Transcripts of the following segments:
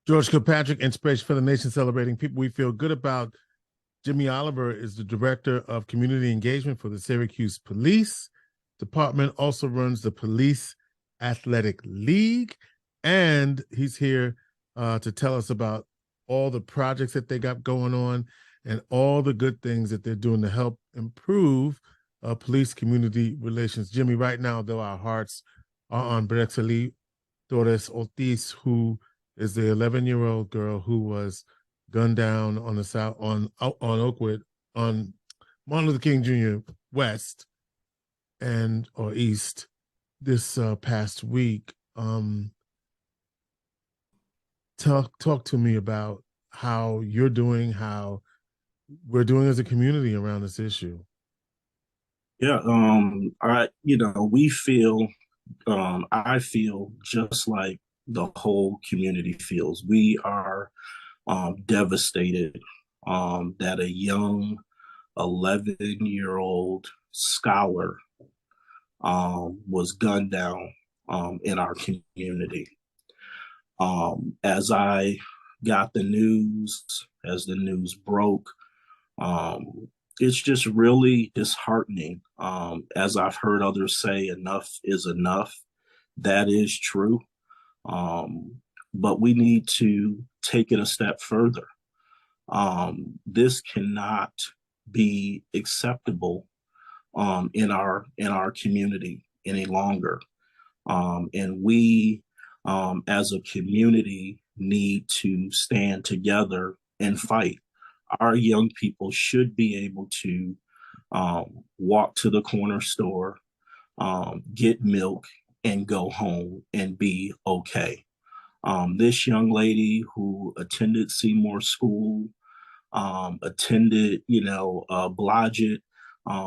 George Kilpatrick, Inspiration for the Nation, celebrating people we feel good about. Jimmy Oliver is the Director of Community Engagement for the Syracuse Police Department, also runs the Police Athletic League, and he's here to tell us about all the projects that they got going on and all the good things that they're doing to help improve police community relations. Jimmy, right now, though, our hearts are on Brexely Torres Ortiz, who is the 11-year-old girl who was gunned down on the south on Oakwood on Martin Luther King Jr. West or East this past week. Talk to me about how you're doing, how we're doing as a community around this issue. Yeah, I feel just like the whole community feels. We are devastated that a young 11-year-old scholar was gunned down in our community. As I got the news, as the news broke, it's just really disheartening. As I've heard others say, enough is enough. That is true. But we need to take it a step further. This cannot be acceptable in our community any longer. And we, as a community, need to stand together and fight. Our young people should be able to walk to the corner store, get milk, and go home and be okay. This young lady who attended Seymour School, attended, Blodgett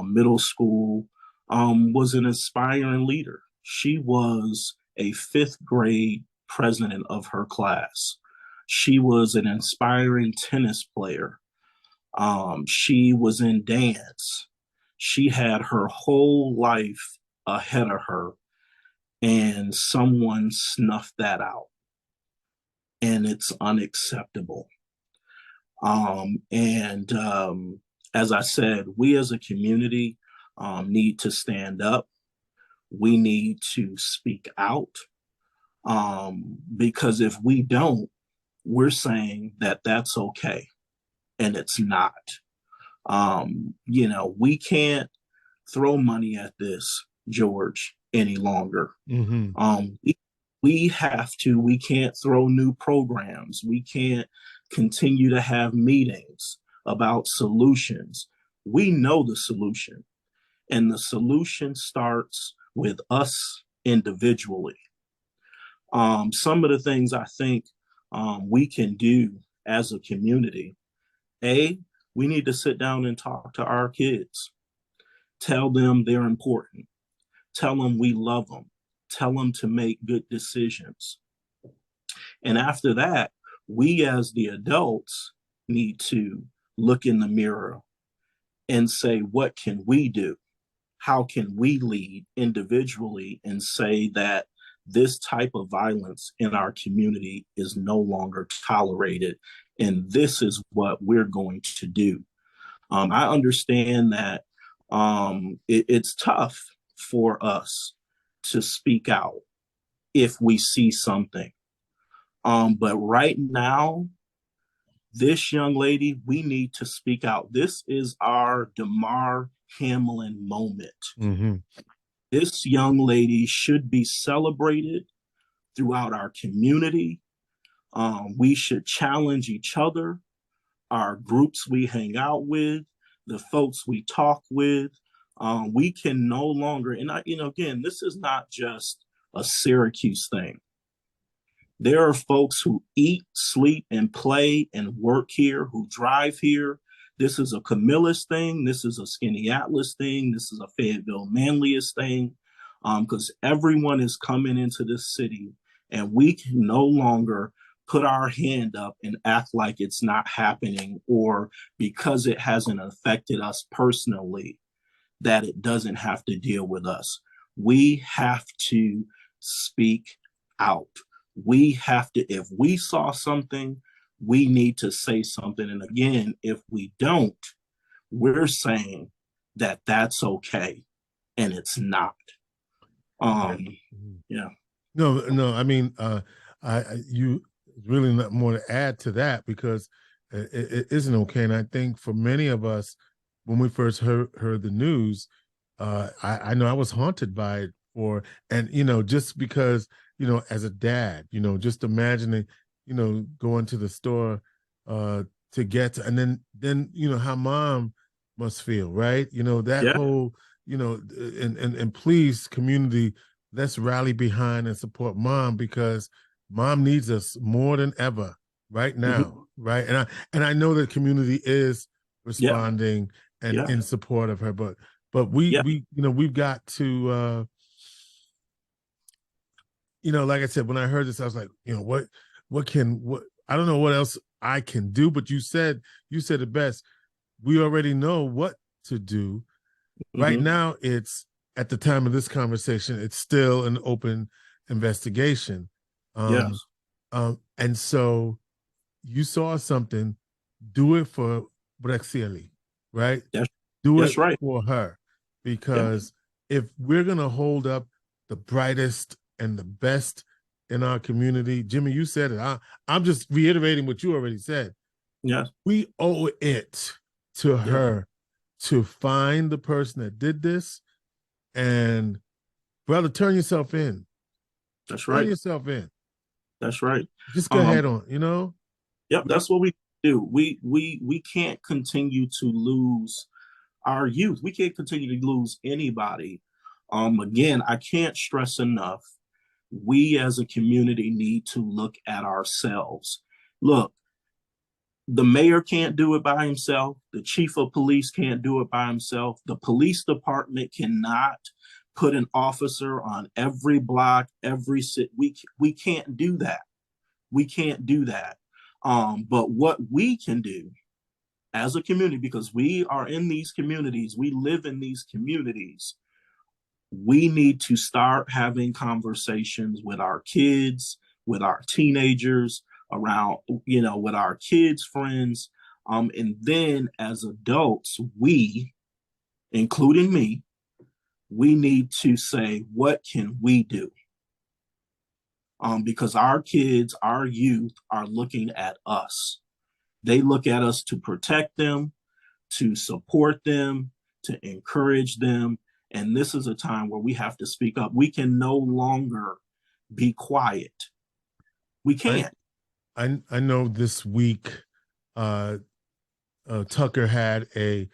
Middle School, was an inspiring leader. She was a fifth grade president of her class. She was an inspiring tennis player. She was in dance. She had her whole life ahead of her, and someone snuffed that out. And it's unacceptable. As I said, we as a community need to stand up. We need to speak out, because if we don't, we're saying that that's okay, and it's not. We can't throw money at this, George, any longer. Mm-hmm. We can't throw new programs. We can't continue to have meetings about solutions. We know the solution, and the solution starts with us individually. Some of the things I think we can do as a community: we need to sit down and talk to our kids. Tell them they're important. Tell them we love them. Tell them to make good decisions. And after that, we as the adults need to look in the mirror and say, what can we do? How can we lead individually and say that this type of violence in our community is no longer tolerated, and this is what we're going to do? I understand that it's tough for us to speak out if we see something. But right now, this young lady, we need to speak out. This is our Damar Hamlin moment. Mm-hmm. This young lady should be celebrated throughout our community. We should challenge each other, our groups we hang out with, the folks we talk with. We can no longer, and again, this is not just a Syracuse thing. There are folks who eat, sleep, and play and work here, who drive here. This is a Camillus thing. This is a Skinny Atlas thing. This is a Fayetteville Manlius thing, because everyone is coming into this city, and we can no longer put our hand up and act like it's not happening, or because it hasn't affected us personally, that it doesn't have to deal with us. We have to speak out. We have to, if we saw something, we need to say something. And again, if we don't, we're saying that that's okay, and it's not. Yeah. Yeah. No. I mean, you really not more to add to that because it isn't okay. And I think for many of us, when we first heard the news, I know I was haunted by it. And just because as a dad, just imagining, going to the store to get to, and then how mom must feel, right? That Yeah. whole, and please, community, let's rally behind and support mom because mom needs us more than ever right now, Mm-hmm. right? And I know the community is Yeah. responding and Yeah. in support of her, but Yeah. we've got to like I said, when I heard this, I was like, what I don't know what else I can do, but you said it best. We already know what to do. Right Mm-hmm. now, it's at the time of this conversation, it's still an open investigation. Yes. And so you saw something, do it for Brexieli, right? That's Do that's it right. for her. Yeah. Because if we're going to hold up the brightest and the best in our community, Jimmy, you said it. I'm just reiterating what you already said. Yes. We owe it to Yeah. her to find the person that did this. And brother, turn yourself in. That's Turn right. yourself in. That's right. Just go Um, ahead on. yep, that's what we do. We can't continue to lose our youth. We can't continue to lose anybody. Again, I can't stress enough. We as a community need to look at ourselves. Look, the mayor can't do it by himself. The chief of police can't do it by himself. The police department cannot put an officer on every block, every city. We can't do that. We can't do that. But what we can do as a community, because we are in these communities, we live in these communities, we need to start having conversations with our kids, with our teenagers, around, with our kids' friends. And then as adults, we, including me, we need to say, what can we do? Because our kids, our youth are looking at us. They look at us to protect them, to support them, to encourage them. And this is a time where we have to speak up. We can no longer be quiet. We I can't. I know this week uh, Tucker had a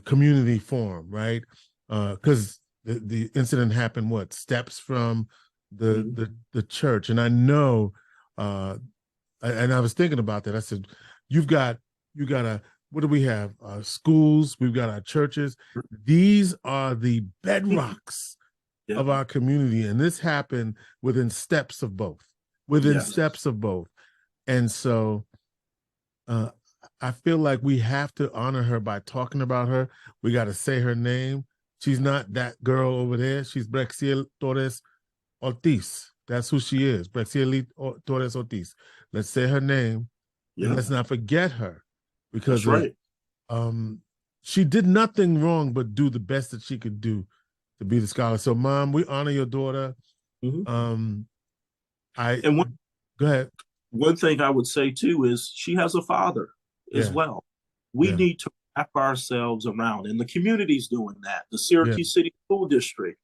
community forum, right? Because the incident happened steps from the Mm-hmm. the church, and I know, and I was thinking about that. I said, you got a what do we have? Schools, we've got our churches. These are the bedrocks Yeah. of our community, and this happened within steps of both. Within Yes. steps of both, and so uh, I feel like we have to honor her by talking about her. We got to say her name. She's not that girl over there. She's Brexiel Torres Ortiz. That's who she is, Brexiel Torres Ortiz. Let's say her name, and Yeah. let's not forget her That's because right. she did nothing wrong but do the best that she could do to be the scholar. So, Mom, we honor your daughter. Mm-hmm. Um, I And Go ahead. one thing I would say too is she has a father as Yeah, well. We yeah, need to wrap ourselves around, and the community's doing that. The yeah. Syracuse City School District,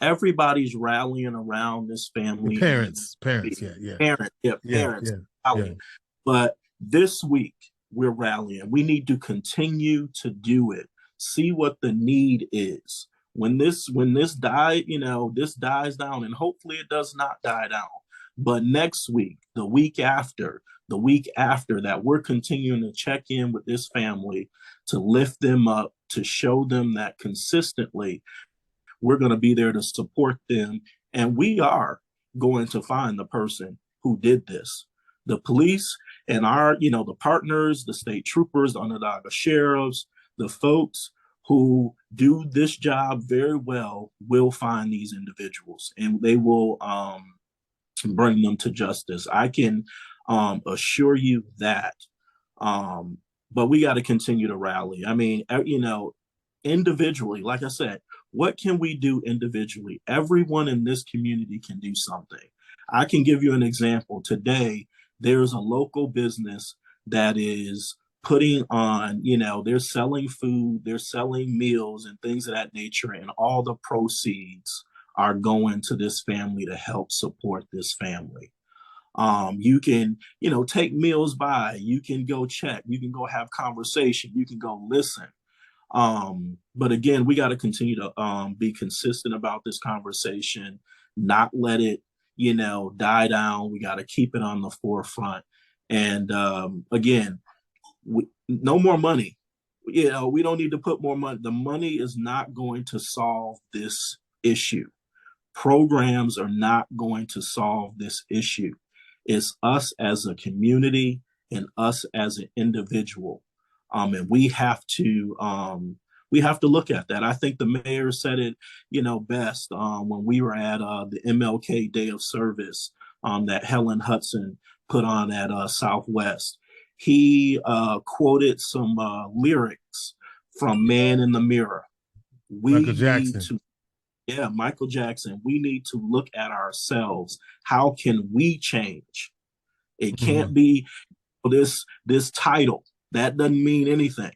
everybody's rallying around this family and Parents. Yeah, yeah, parents, yeah, yeah, parents yeah, yeah. rallying. But this week we're rallying. We need to continue to do it. See what the need is. When this this dies down, and hopefully it does not die down. But next week, the week after that, we're continuing to check in with this family to lift them up, to show them that consistently we're going to be there to support them. And we are going to find the person who did this. The police and the partners, the state troopers, the Onondaga sheriffs, the folks who do this job very well will find these individuals, and they will bring them to justice. I can assure you that. Um, but we got to continue to rally. I mean, individually, like I said, what can we do individually? Everyone in this community can do something. I can give you an example. Today, there's a local business that is putting on, they're selling food, they're selling meals and things of that nature, and all the proceeds are going to this family to help support this family. You can, take meals by, you can go check, you can go have conversation, you can go listen. But again, we got to continue to be consistent about this conversation, not let it, die down. We got to keep it on the forefront. And again, no more money. We don't need to put more money. The money is not going to solve this issue. Programs are not going to solve this issue. It's us as a community and us as an individual. And we have to look at that. I think the mayor said it, best when we were at the MLK Day of Service that Helen Hudson put on at Southwest. He quoted some lyrics from Man in the Mirror. Michael Jackson. Michael Jackson. We need to look at ourselves. How can we change? It can't be this title. That doesn't mean anything.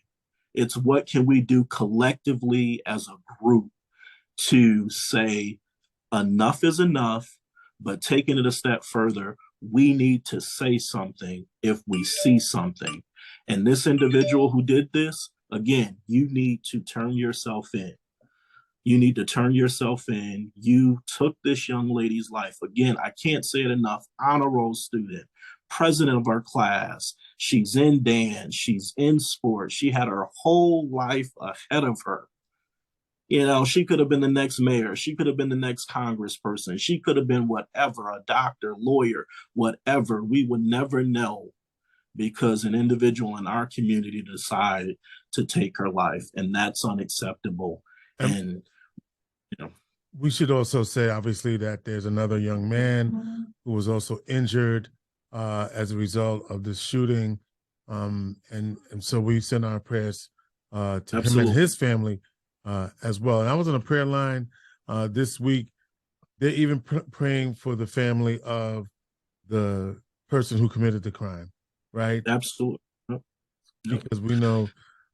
It's what can we do collectively as a group to say enough is enough, but taking it a step further, we need to say something if we see something. And this individual who did this, again, you need to turn yourself in. You need to turn yourself in. You took this young lady's life. Again, I can't say it enough. Honor roll student, president of our class. She's in dance. She's in sports. She had her whole life ahead of her. She could have been the next mayor. She could have been the next congressperson. She could have been whatever, a doctor, lawyer, whatever. We would never know because an individual in our community decided to take her life, and that's unacceptable. And we should also say, obviously, that there's another young man who was also injured as a result of this shooting. And so we send our prayers to him and his family as well. And I was on a prayer line this week. They're even praying for the family of the person who committed the crime, right? Absolutely. Because we know,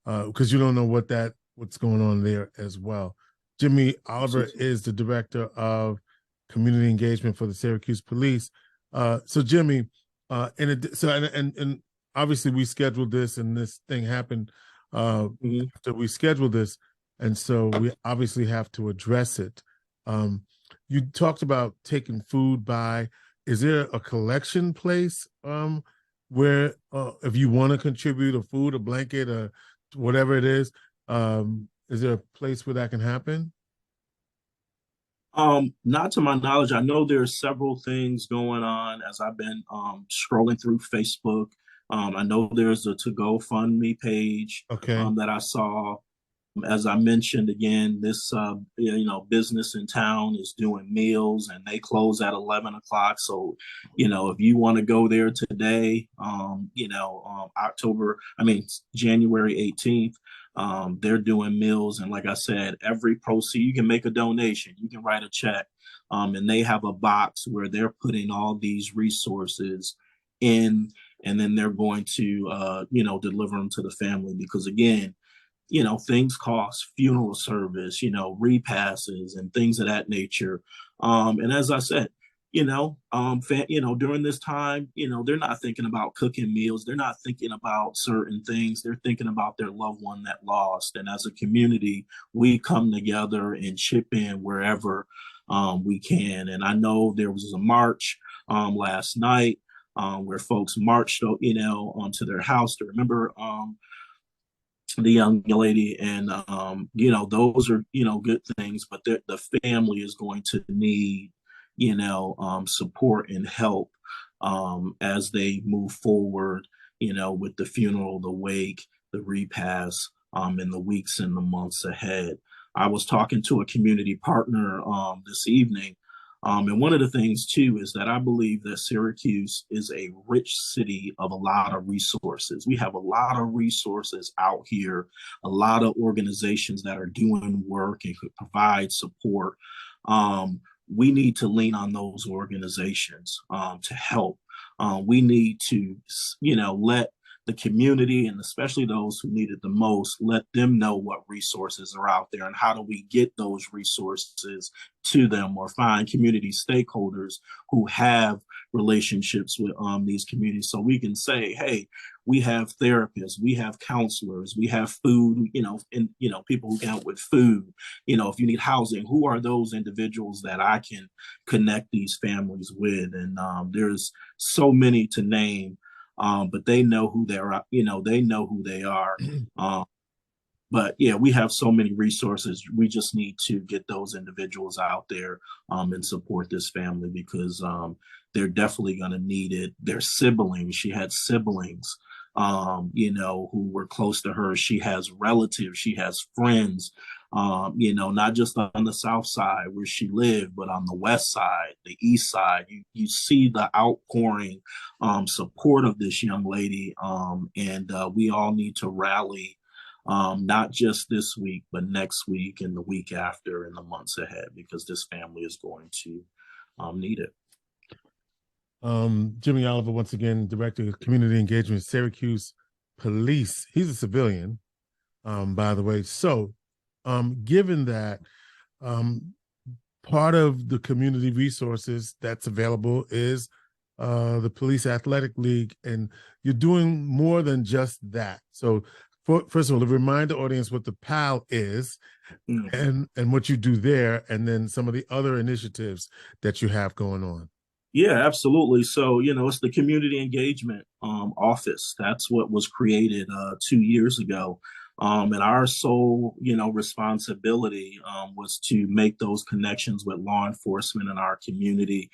because you don't know what's going on there as well. Jimmy Oliver is the director of community engagement for the Syracuse Police. So Jimmy, and obviously we scheduled this, and this thing happened after we scheduled this, and so we obviously have to address it. You talked about taking food by. Is there a collection place where if you want to contribute a food, a blanket, or whatever it is there a place where that can happen? Not to my knowledge. I know there's several things going on as I've been scrolling through Facebook. I know there's a to-go fund me page that I saw. As I mentioned again, this business in town is doing meals and they close at 11 o'clock. So, if you want to go there today, January 18th, they're doing meals. And like I said, every proceed, you can make a donation, you can write a check. And they have a box where they're putting all these resources in, and then they're going to, deliver them to the family. Because again, things cost, funeral service, repasses and things of that nature. And as I said, during this time, they're not thinking about cooking meals. They're not thinking about certain things. They're thinking about their loved one that lost. And as a community, we come together and chip in wherever we can. And I know there was a march last night where folks marched, onto their house to remember the young lady, and those are good things, but the family is going to need support and help as they move forward with the funeral, the wake, the repast, in the weeks and the months ahead. I was talking to a community partner this evening And one of the things too is that I believe that Syracuse is a rich city of a lot of resources. We have a lot of resources out here, a lot of organizations that are doing work and could provide support. We need to lean on those organizations to help. We need to, let the community and especially those who need it the most, let them know what resources are out there and how do we get those resources to them, or find community stakeholders who have relationships with these communities, so we can say, hey, we have therapists, we have counselors, we have food, and people who can help with food. If you need housing, who are those individuals that I can connect these families with? And there's so many to name, but they know who they're, they know who they are. But yeah, we have so many resources. We just need to get those individuals out there and support this family, because they're definitely going to need it. Their siblings, she had siblings, who were close to her. She has relatives, she has friends, not just on the south side where she lived, but on the west side, the east side. You see the outpouring support of this young lady, and we all need to rally, not just this week, but next week and the week after and the months ahead, because this family is going to need it. Jimmy Oliver, once again, Director of Community Engagement, Syracuse Police. He's a civilian, by the way. So, given that, part of the community resources that's available is the Police Athletic League, and you're doing more than just that. So, first of all, to remind the audience what the PAL is, and what you do there, and then some of the other initiatives that you have going on. Yeah, absolutely. So, it's the community engagement office. That's what was created 2 years ago. And our sole, responsibility was to make those connections with law enforcement in our community,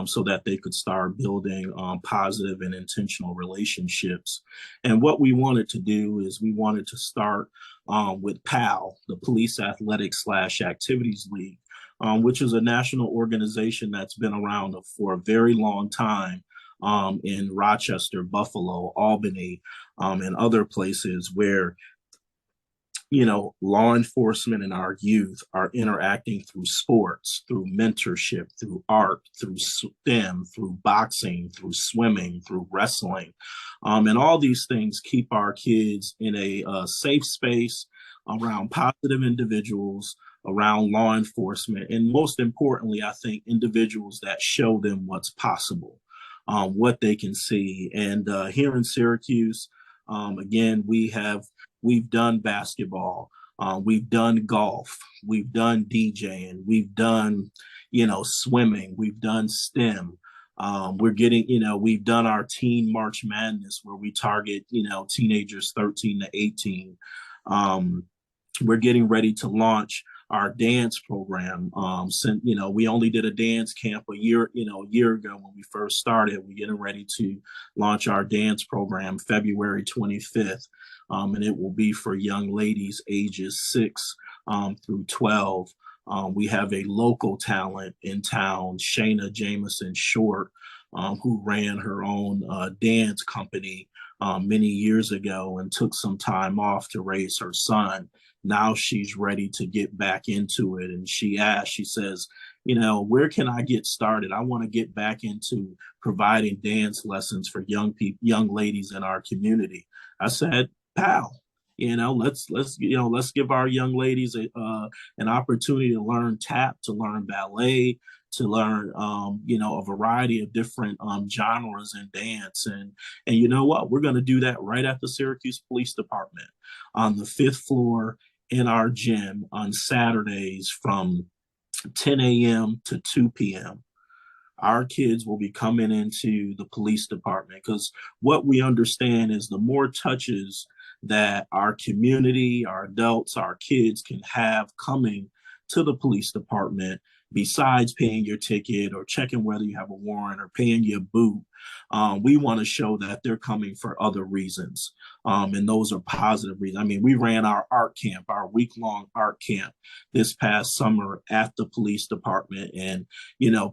so that they could start building positive and intentional relationships. And what we wanted to do is we wanted to start with PAL, the Police Athletic / Activities League, which is a national organization that's been around for a very long time, in Rochester, Buffalo, Albany, and other places where, law enforcement and our youth are interacting through sports, through mentorship, through art, through STEM, through boxing, through swimming, through wrestling. And all these things keep our kids in a safe space around positive individuals, around law enforcement, and most importantly, I think individuals that show them what's possible, what they can see. And here in Syracuse, again, we've done basketball, we've done golf, we've done DJing, we've done, swimming, we've done STEM. We've done our teen March Madness where we target, teenagers 13 to 18. We're getting ready to launch our dance program. We only did a dance camp a year ago when we first started. We're getting ready to launch our dance program February 25th. And it will be for young ladies ages 6 through 12. We have a local talent in town, Shayna Jameson Short, who ran her own dance company many years ago and took some time off to raise her son. Now she's ready to get back into it. And she says, where can I get started? I want to get back into providing dance lessons for young ladies in our community. I said, PAL, let's give our young ladies an opportunity to learn tap, to learn ballet, to learn, a variety of different genres in dance. And you know what? We're going to do that right at the Syracuse Police Department on the 5th floor in our gym on Saturdays from 10 a.m. to 2 p.m. Our kids will be coming into the police department, because what we understand is the more touches that our community, our adults, our kids can have coming to the police department, besides paying your ticket or checking whether you have a warrant or paying your boot, we want to show that they're coming for other reasons. And those are positive reasons. I mean, we ran our art camp, our week-long art camp this past summer at the police department. And,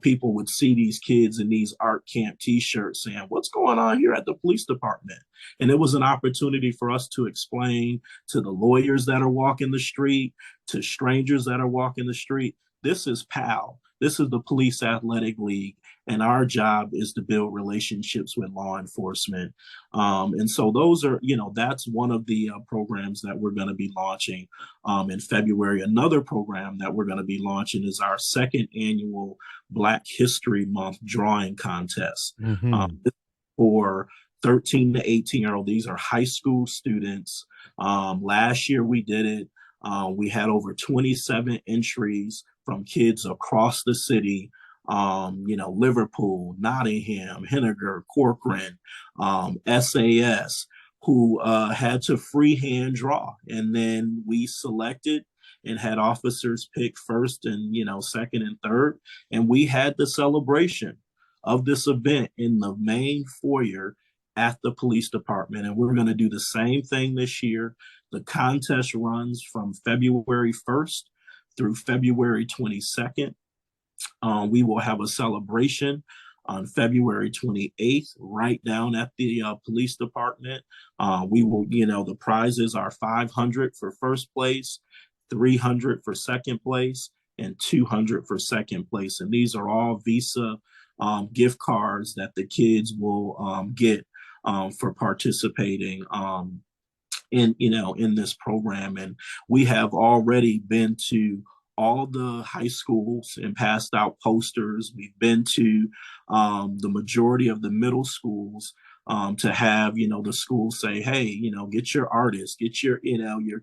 people would see these kids in these art camp t-shirts saying, what's going on here at the police department? And it was an opportunity for us to explain to the lawyers that are walking the street, to strangers that are walking the street, this is PAL. This is the Police Athletic League, and our job is to build relationships with law enforcement. And so those are, that's one of the programs that we're going to be launching in February. Another program that we're going to be launching is our second annual Black History Month drawing contest. For 13 to 18-year-old, these are high school students. Last year we did it. We had over 27 entries from kids across the city, Liverpool, Nottingham, Henniger, Corcoran, SAS, who had to freehand draw. And then we selected and had officers pick first and, second and third. And we had the celebration of this event in the main foyer at the police department. And we're going to do the same thing this year. The contest runs from February 1st through February 22nd. We will have a celebration on February 28th, right down at the police department. We will, the prizes are $500 for first place, $300 for second place, and $200 for second place. And these are all Visa gift cards that the kids will get for participating in this program. And we have already been to all the high schools and passed out posters. We've been to the majority of the middle schools to have, the schools say, hey, get your artists, get your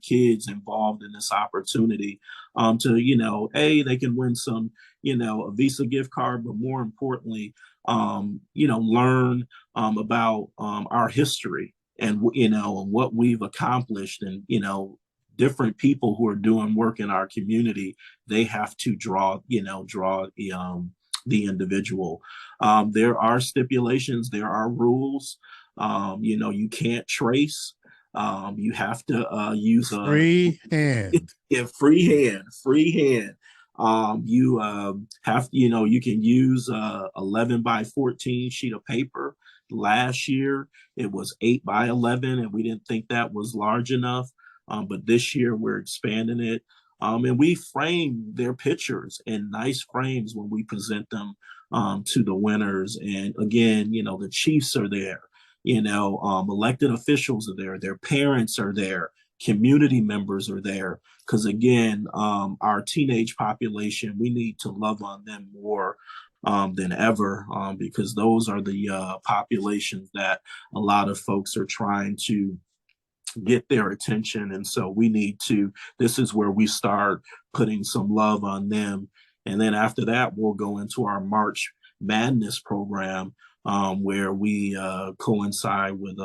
kids involved in this opportunity to, they can win some, a Visa gift card, but more importantly, learn about our history and, and what we've accomplished and, different people who are doing work in our community, they have to draw the individual. There are stipulations, there are rules. You can't trace. You have to use a free hand. Yeah, free hand. You have, you can use 11 by 14 sheet of paper. Last year, it was 8 by 11, and we didn't think that was large enough. But this year we're expanding it. And we frame their pictures in nice frames when we present them to the winners. And again, the chiefs are there, elected officials are there, their parents are there, community members are there. Because again, our teenage population, we need to love on them more than ever, because those are the populations that a lot of folks are trying to get their attention. And so this is where we start putting some love on them. And then after that, we'll go into our March Madness program, where we coincide with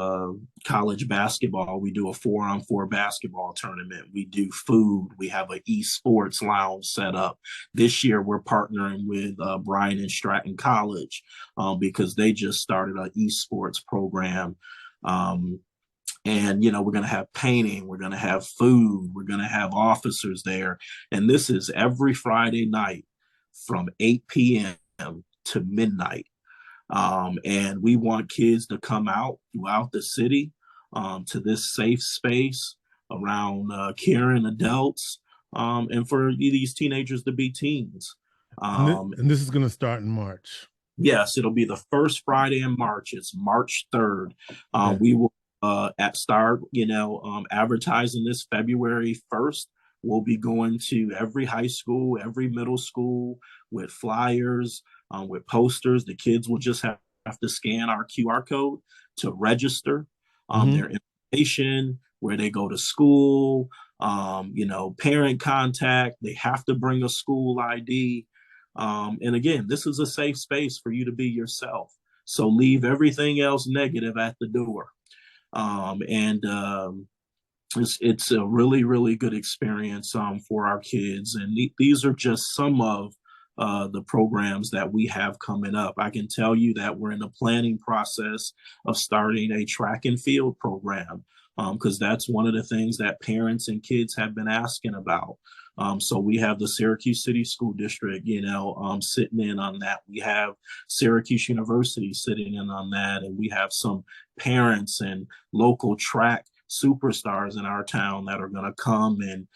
college basketball. We do a 4-on-4 basketball tournament. We do food. We have an esports lounge set up. This year, we're partnering with Bryan and Stratton College because they just started an esports program. And, we're going to have painting, we're going to have food, we're going to have officers there. And this is every Friday night from 8 p.m. to midnight. And we want kids to come out throughout the city to this safe space around caring adults and for these teenagers to be teens. And this is going to start in March. Yes, it'll be the first Friday in March. It's March 3rd. Yeah. We will start, advertising this February 1st. We'll be going to every high school, every middle school with flyers, with posters. The kids will just have to scan our QR code to register their information, where they go to school, parent contact. They have to bring a school ID. And again, this is a safe space for you to be yourself. So leave everything else negative at the door. It's a really, really good experience for our kids. And these are just some of the programs that we have coming up. I can tell you that we're in the planning process of starting a track and field program, because that's one of the things that parents and kids have been asking about. So we have the Syracuse City School District, sitting in on that. We have Syracuse University sitting in on that, and we have some parents and local track superstars in our town that are going to come and,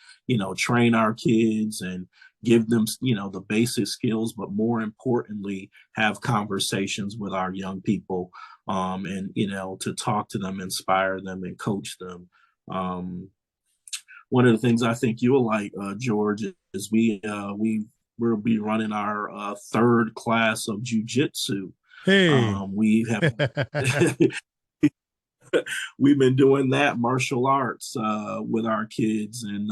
train our kids and give them, the basic skills, but more importantly, have conversations with our young people, and, to talk to them, inspire them, and coach them. One of the things I think you'll like, George, is we'll be running our third class of jujitsu. Hey. We have we've been doing that martial arts with our kids, and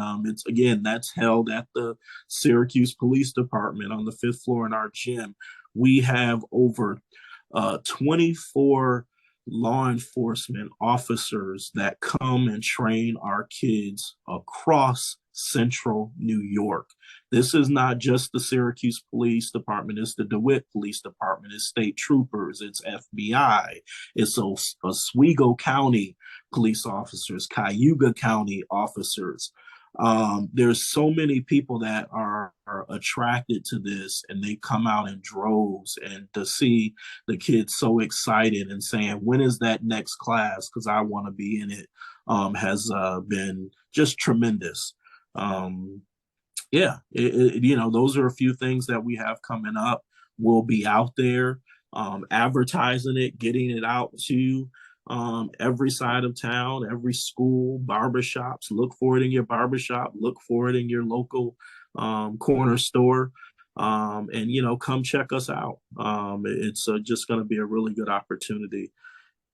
that's held at the Syracuse Police Department on the 5th floor in our gym. We have over 24 law enforcement officers that come and train our kids across central New York. This is not just the Syracuse Police Department, it's the DeWitt Police Department, it's state troopers, it's FBI, it's Oswego County police officers, Cayuga County officers. There's so many people that are attracted to this, and they come out in droves, and to see the kids so excited and saying, when is that next class? Because I want to be in it, has been just tremendous. Those are a few things that we have coming up. We'll be out there advertising it, getting it out to every side of town, every school, barbershops. Look for it in your barbershop, look for it in your local corner store, and come check us out. It's just going to be a really good opportunity.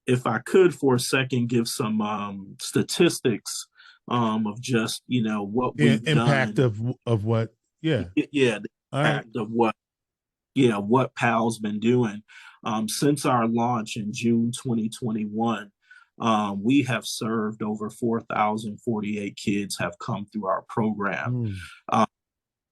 If I could for a second give some statistics of just what we've impact done. of what, yeah, The impact of what PAL's been doing. Since our launch in June 2021, we have served over 4,048 kids have come through our program.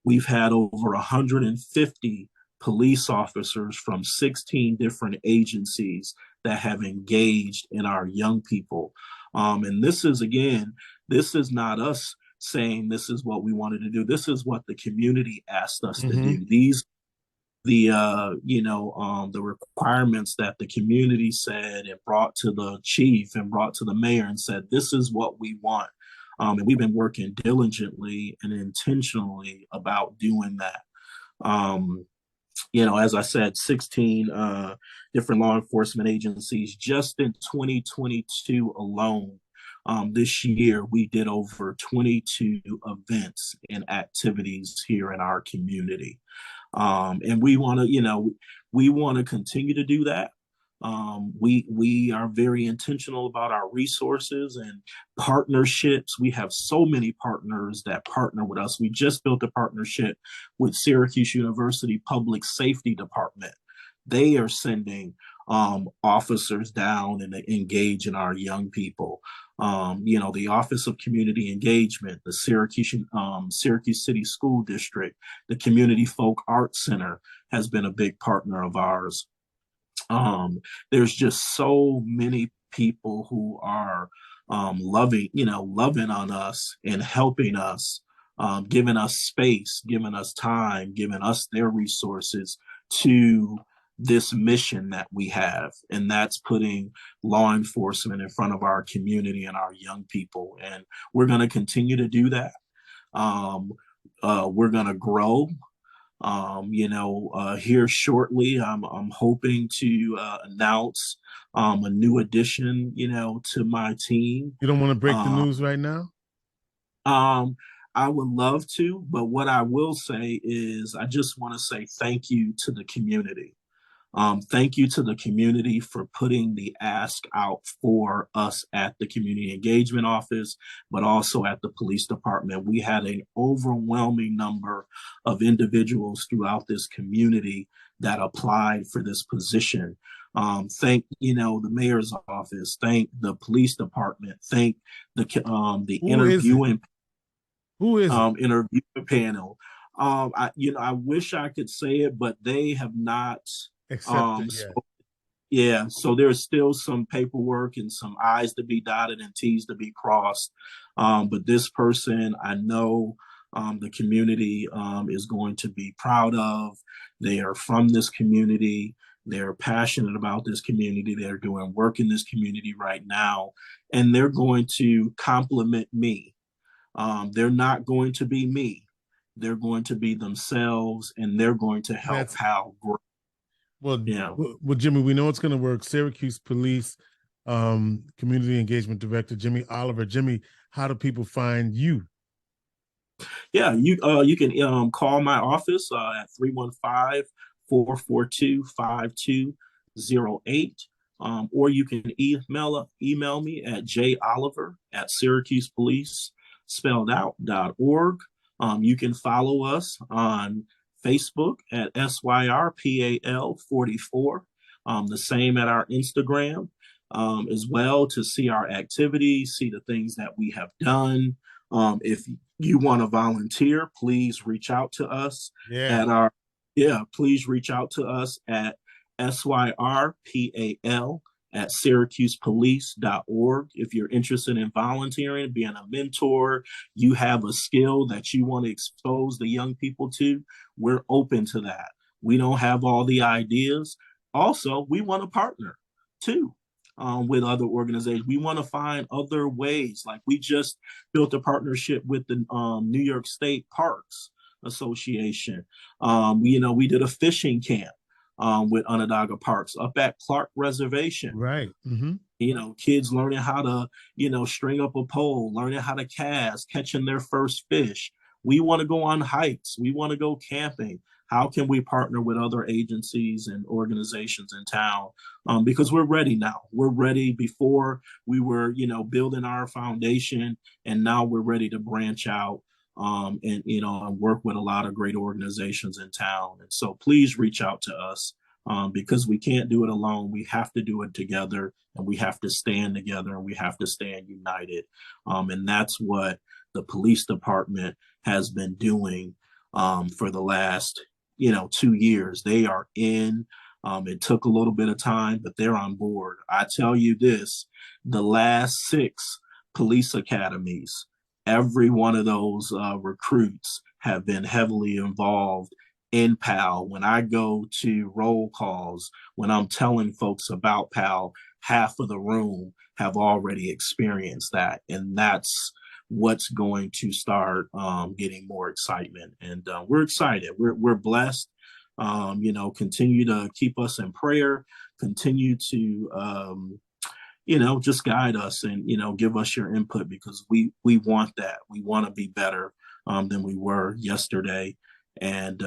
We've had over 150 police officers from 16 different agencies that have engaged in our young people. And this is not us saying this is what we wanted to do. This is what the community asked us to do. The requirements that the community said and brought to the chief and brought to the mayor and said, this is what we want. And we've been working diligently and intentionally about doing that. As I said, 16 different law enforcement agencies just in 2022 alone. This year, we did over 22 events and activities here in our community. And we want to continue to do that. We are very intentional about our resources and partnerships. We have so many partners that partner with us. We just built a partnership with Syracuse University Public Safety Department. They are sending officers down and engage in our young people. The Office of Community Engagement, the Syracuse City School District, the Community Folk Arts Center has been a big partner of ours. There's just so many people who are loving on us and helping us, giving us space, giving us time, giving us their resources to this mission that we have, and that's putting law enforcement in front of our community and our young people. And we're going to continue to do that. We're going to grow. Here shortly, I'm hoping to announce a new addition, to my team. You don't want to break the news right now? I would love to, but what I will say is I just want to say thank you to the community. Thank you to the community for putting the ask out for us at the Community Engagement Office, but also at the police department. We had an overwhelming number of individuals throughout this community that applied for this position. Thank the mayor's office, thank the police department, thank the interviewing panel. I wish I could say it, but they have not. Accepted yet. Yeah, so there's still some paperwork and some I's to be dotted and T's to be crossed. But this person, I know the community is going to be proud of. They are from this community. They're passionate about this community. They're doing work in this community right now, and they're going to compliment me. They're not going to be me. They're going to be themselves, and they're going to help That's Pal grow. well, Yeah. well, Jimmy, we know it's going to work. Syracuse Police Community Engagement Director Jimmy Oliver. Jimmy, how do people find you? Yeah, you can call my office at 315-442-5208. Or you can email me at joliver@syracusepolice spelled out.org. You can follow us on Facebook at SYRPAL44. The same at our Instagram as well, to see our activities, see the things that we have done. If you want to volunteer, please reach out to us Yeah. at our please reach out to us at SYRPAL@syracusepolice.org. If you're interested in volunteering, being a mentor, you have a skill that you want to expose the young people to, we're open to that. We don't have all the ideas. Also, we want to partner too. With other organizations, we want to find other ways. Like, we just built a partnership with the New York State Parks Association. We did a fishing camp with Onondaga Parks up at Clark Reservation. Right. Mm-hmm. Kids learning how to, string up a pole, learning how to cast, catching their first fish. We want to go on hikes. We want to go camping. How can we partner with other agencies and organizations in town? Because we're ready now. We're ready. Before we were, building our foundation, and now we're ready to branch out and work with a lot of great organizations in town. And so please reach out to us because we can't do it alone. We have to do it together, and we have to stand together, and we have to stand united. And that's what the police department has been doing for the last 2 years. They are in. It took a little bit of time, but they're on board. I tell you this, the last 6 police academies, every one of those recruits have been heavily involved in PAL. When I go to roll calls, when I'm telling folks about PAL, half of the room have already experienced that. And that's what's going to start getting more excitement. And we're excited. We're blessed. Continue to keep us in prayer, continue to just guide us and give us your input, because we want that. We want to be better than we were yesterday. And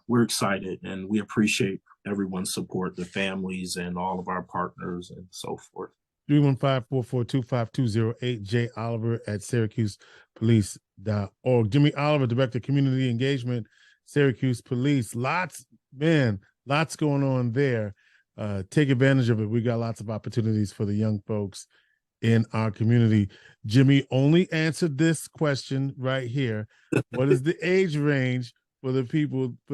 we're excited, and we appreciate everyone's support, the families and all of our partners and so forth. 315-442-5208, J. Oliver at SyracusePolice.org. Jimmy Oliver, Director of Community Engagement, Syracuse Police. Lots going on there. Take advantage of it. We got lots of opportunities for the young folks in our community. Jimmy only answered this question right here. What is the age range for the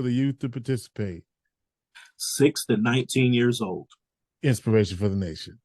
youth to participate? 6 to 19 years old. Inspiration for the nation.